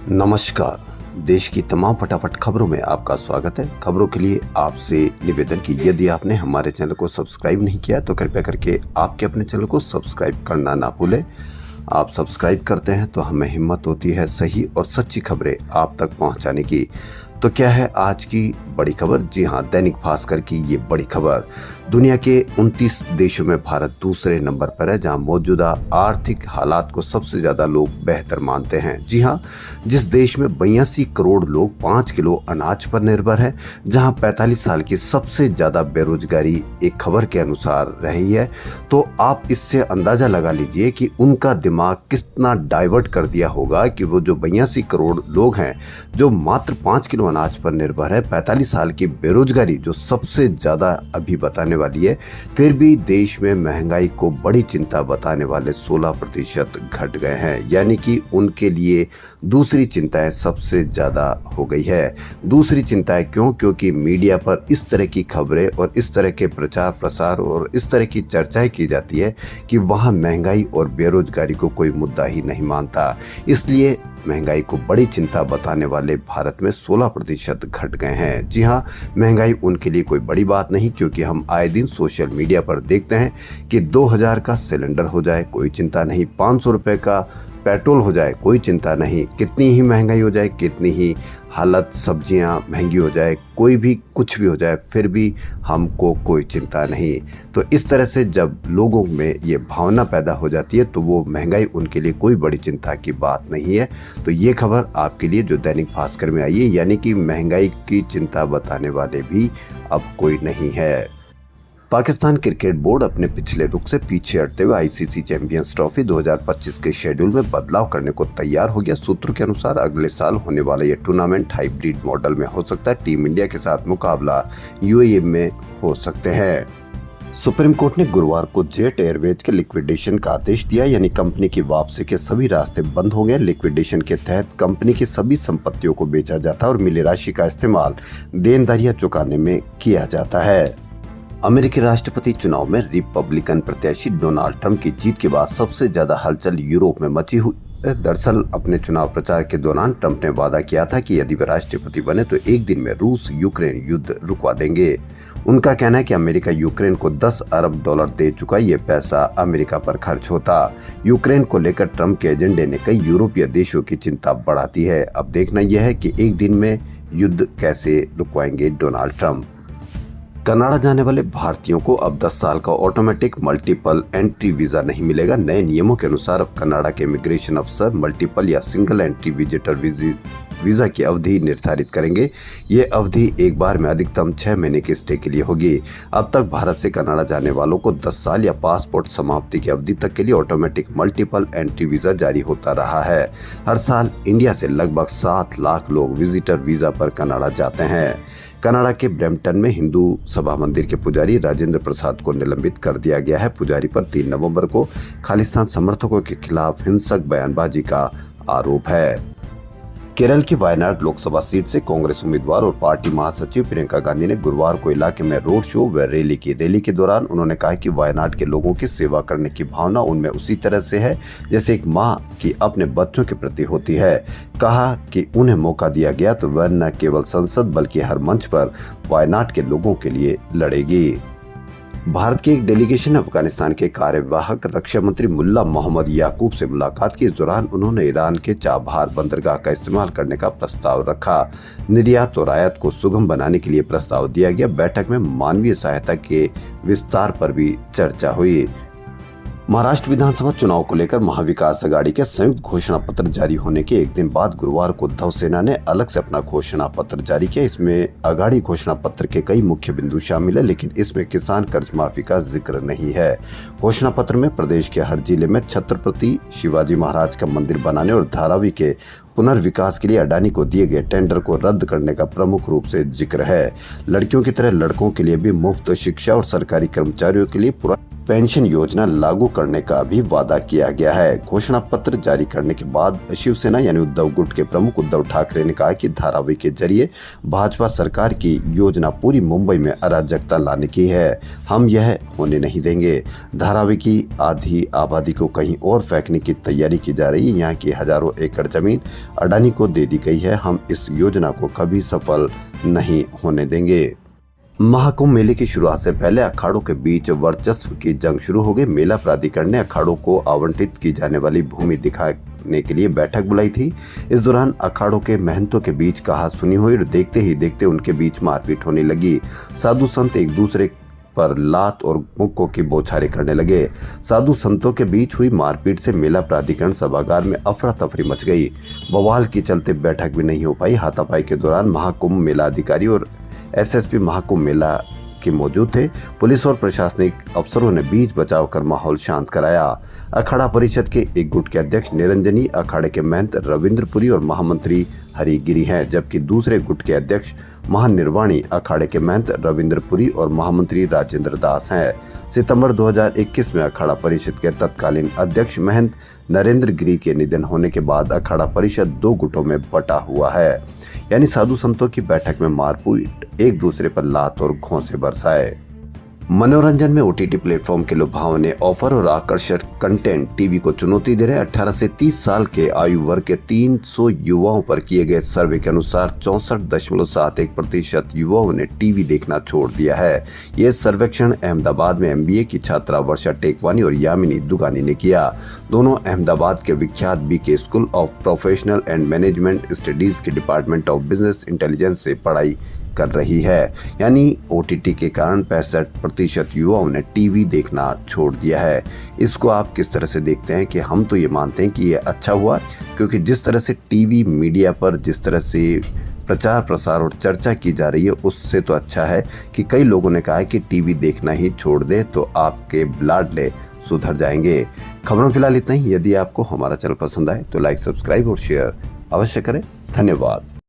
नमस्कार। देश की तमाम फटाफट खबरों में आपका स्वागत है। खबरों के लिए आपसे निवेदन कि यदि आपने हमारे चैनल को सब्सक्राइब नहीं किया तो कृपया करके आपके अपने चैनल को सब्सक्राइब करना ना भूलें। आप सब्सक्राइब करते हैं तो हमें हिम्मत होती है सही और सच्ची खबरें आप तक पहुंचाने की। तो क्या है आज की बड़ी खबर? जी हाँ, दैनिक भास्कर की ये बड़ी खबर। दुनिया के 29 देशों में भारत दूसरे नंबर पर है, जहां मौजूदा आर्थिक हालात को सबसे ज्यादा लोग बेहतर मानते हैं। जी हाँ, जिस देश में 82 करोड़ लोग 5 किलो अनाज पर निर्भर है, जहां 45 साल की सबसे ज्यादा बेरोजगारी एक खबर के अनुसार रही है, तो आप इससे अंदाजा लगा लीजिए कि उनका दिमाग कितना डाइवर्ट कर दिया होगा कि वो जो 82 करोड़ लोग हैं जो मात्र 5 किलो अनाज पर निर्भर है, 45 साल की बेरोजगारी जो सबसे ज्यादा अभी बताने वाली है, फिर भी देश में महंगाई को बड़ी चिंता बताने वाले 16% घट गए हैं। यानी कि उनके लिए दूसरी चिंताएं सबसे ज्यादा हो गई है। दूसरी चिंताएं क्यों? क्योंकि मीडिया पर इस तरह की खबरें और इस तरह के प्रचार प्रसार और इस तरह की चर्चाएं की जाती है कि वहां महंगाई और बेरोजगारी को कोई मुद्दा ही नहीं मानता। इसलिए महंगाई को बड़ी चिंता बताने वाले भारत में 16% घट गए हैं। जी हाँ, महंगाई उनके लिए कोई बड़ी बात नहीं, क्योंकि हम आए दिन सोशल मीडिया पर देखते हैं कि 2000 का सिलेंडर हो जाए कोई चिंता नहीं, 500 रुपए का पेट्रोल हो जाए कोई चिंता नहीं, कितनी ही महंगाई हो जाए, कितनी ही हालत सब्जियां महंगी हो जाए, कोई भी कुछ भी हो जाए, फिर भी हमको कोई चिंता नहीं। तो इस तरह से जब लोगों में ये भावना पैदा हो जाती है तो वो महंगाई उनके लिए कोई बड़ी चिंता की बात नहीं है। तो ये खबर आपके लिए जो दैनिक भास्कर में आई है, यानी कि महंगाई की चिंता बताने वाले भी अब कोई नहीं है। पाकिस्तान क्रिकेट बोर्ड अपने पिछले रुख से पीछे हटते हुए आईसीसी चैंपियंस ट्रॉफी 2025 के शेड्यूल में बदलाव करने को तैयार हो गया। सूत्रों के अनुसार अगले साल होने वाला यह टूर्नामेंट हाइब्रिड मॉडल में हो सकता है। टीम इंडिया के साथ मुकाबला यूएई में हो सकते हैं। सुप्रीम कोर्ट ने गुरुवार को जेट एयरवेज के लिक्विडेशन का आदेश दिया, यानी कंपनी की वापसी के सभी रास्ते बंद हो गए। लिक्विडेशन के तहत कंपनी की सभी संपत्तियों को बेचा जाता है और मिली राशि का इस्तेमाल देनदारियां चुकाने में किया जाता है। अमेरिकी राष्ट्रपति चुनाव में रिपब्लिकन प्रत्याशी डोनाल्ड ट्रंप की जीत के बाद सबसे ज्यादा हलचल यूरोप में मची हुई। दरअसल अपने चुनाव प्रचार के दौरान ट्रंप ने वादा किया था कि यदि वे राष्ट्रपति बने तो एक दिन में रूस यूक्रेन युद्ध रुकवा देंगे। उनका कहना है कि अमेरिका यूक्रेन को $10 अरब दे चुका, ये पैसा अमेरिका पर खर्च होता। यूक्रेन को लेकर ट्रंप के एजेंडे ने कई यूरोपीय देशों की चिंता बढ़ाती है। अब देखना यह है कि एक दिन में युद्ध कैसे रुकवाएंगे डोनाल्ड ट्रंप। कनाडा जाने वाले भारतीयों को अब 10 साल का ऑटोमेटिक मल्टीपल एंट्री वीजा नहीं मिलेगा। नए नियमों के अनुसार अब कनाडा के इमिग्रेशन अफसर मल्टीपल या सिंगल एंट्री विजिटर वीजा की अवधि निर्धारित करेंगे। ये अवधि एक बार में अधिकतम 6 महीने के स्टे के लिए होगी। अब तक भारत से कनाडा जाने वालों को 10 साल या पासपोर्ट समाप्ति की अवधि तक के लिए ऑटोमेटिक मल्टीपल एंट्री वीजा जारी होता रहा है। हर साल इंडिया से लगभग 7 लाख लोग विजिटर वीजा पर कनाडा जाते हैं। कनाडा के ब्रैम्पटन में हिंदू सभा मंदिर के पुजारी राजेंद्र प्रसाद को निलंबित कर दिया गया है। पुजारी पर 3 नवंबर को खालिस्तान समर्थकों के खिलाफ हिंसक बयानबाजी का आरोप है। केरल की वायनाड लोकसभा सीट से कांग्रेस उम्मीदवार और पार्टी महासचिव प्रियंका गांधी ने गुरुवार को इलाके में रोड शो व रैली की। रैली के दौरान उन्होंने कहा कि वायनाड के लोगों की सेवा करने की भावना उनमें उसी तरह से है जैसे एक मां की अपने बच्चों के प्रति होती है। कहा कि उन्हें मौका दिया गया तो वह न केवल संसद बल्कि हर मंच पर वायनाड के लोगों के लिए लड़ेगी। भारत की एक डेलीगेशन ने अफगानिस्तान के कार्यवाहक रक्षा मंत्री मुल्ला मोहम्मद याकूब से मुलाकात की। इस दौरान उन्होंने ईरान के चाबहार बंदरगाह का इस्तेमाल करने का प्रस्ताव रखा। निर्यात और आयात को सुगम बनाने के लिए प्रस्ताव दिया गया। बैठक में मानवीय सहायता के विस्तार पर भी चर्चा हुई। महाराष्ट्र विधानसभा चुनाव को लेकर महाविकास अघाड़ी के संयुक्त घोषणा पत्र जारी होने के एक दिन बाद गुरुवार को उद्धव सेना ने अलग से अपना घोषणा पत्र जारी किया। इसमें अघाड़ी घोषणा पत्र के कई मुख्य बिंदु शामिल है, लेकिन इसमें किसान कर्ज माफी का जिक्र नहीं है। घोषणा पत्र में प्रदेश के हर जिले में छत्रपति शिवाजी महाराज का मंदिर बनाने और धारावी के पुनर्विकास के लिए अडानी को दिए गए टेंडर को रद्द करने का प्रमुख रूप से जिक्र है। लड़कियों की तरह लड़कों के लिए भी मुफ्त शिक्षा और सरकारी कर्मचारियों के लिए पूरा पेंशन योजना लागू करने का भी वादा किया गया है। घोषणा पत्र जारी करने के बाद शिवसेना यानी उद्धव गुट के प्रमुख उद्धव ठाकरे ने कहा कि धारावी के जरिए भाजपा सरकार की योजना पूरी मुंबई में अराजकता लाने की है। हम यह होने नहीं देंगे। धारावी की आधी आबादी को कहीं और फेंकने की तैयारी की जा रही है। यहाँ की हजारों एकड़ जमीन अडानी को दे दी गई है। हम इस योजना को कभी सफल नहीं होने देंगे। महाकुंभ मेले की शुरुआत से पहले अखाड़ों के बीच वर्चस्व की जंग शुरू हो गई। मेला प्राधिकरण ने अखाड़ों को आवंटित की जाने वाली भूमि दिखाने के लिए बैठक बुलाई थी। इस दौरान अखाड़ों के महंतों के बीच कहासुनी हुई और देखते ही देखते उनके बीच मारपीट होने लगी। साधु संत एक दूसरे पर लात और मुक्कों की बौछारें करने लगे। साधु संतों के बीच हुई मारपीट से मेला प्राधिकरण सभागार में अफरा तफरी मच गई। बवाल के चलते बैठक भी नहीं हो पाई। हाथापाई के दौरान महाकुंभ मेला अधिकारी और एसएसपी महाकुंभ मेला के मौजूद थे। पुलिस और प्रशासनिक अफसरों ने बीच बचाव कर माहौल शांत कराया। अखाड़ा परिषद के एक गुट के अध्यक्ष निरंजनी, अखाड़े के महंत रविंद्रपुरी और महामंत्री हरिगिरी हैं, जबकि दूसरे गुट के अध्यक्ष महानिर्वाणी, अखाड़े के महंत रविंद्रपुरी और महामंत्री राजेंद्र दास हैं। सितंबर 2021 में अखाड़ा परिषद के तत्कालीन अध्यक्ष महंत नरेंद्र गिरी के निधन होने के बाद अखाड़ा परिषद 2 गुटों में बटा हुआ है। यानी साधु संतों की बैठक में मारपीट, एक दूसरे पर लात और घोंसे बरसाए। मनोरंजन में ओटीटी प्लेटफॉर्म के लुभावने ऑफर और आकर्षक कंटेंट टीवी को चुनौती दे रहे। 18 से 30 साल के आयु वर्ग के 300 युवाओं पर किए गए सर्वे के अनुसार 64.71% युवाओं ने टीवी देखना छोड़ दिया है। यह सर्वेक्षण अहमदाबाद में MBA की छात्रा वर्षा टेकवानी और यामिनी दुगानी ने किया। दोनों अहमदाबाद के विख्यात BK school of professional and management studies के डिपार्टमेंट ऑफ बिजनेस इंटेलिजेंस से पढ़ाई कर रही है। यानी OTT के कारण 65% युवाओं ने टीवी देखना छोड़ दिया है। इसको आप किस तरह से देखते हैं? कि हम तो ये मानते हैं कि ये अच्छा हुआ, क्योंकि जिस तरह से टीवी मीडिया पर जिस तरह से प्रचार प्रसार और चर्चा की जा रही है, उससे तो अच्छा है कि कई लोगों ने कहा है कि टीवी देखना ही छोड़ दे तो आपके लाडले सुधर जाएंगे। खबरों फिलहाल इतना ही। यदि आपको हमारा चैनल पसंद आए तो लाइक, सब्सक्राइब और शेयर अवश्य करें। धन्यवाद।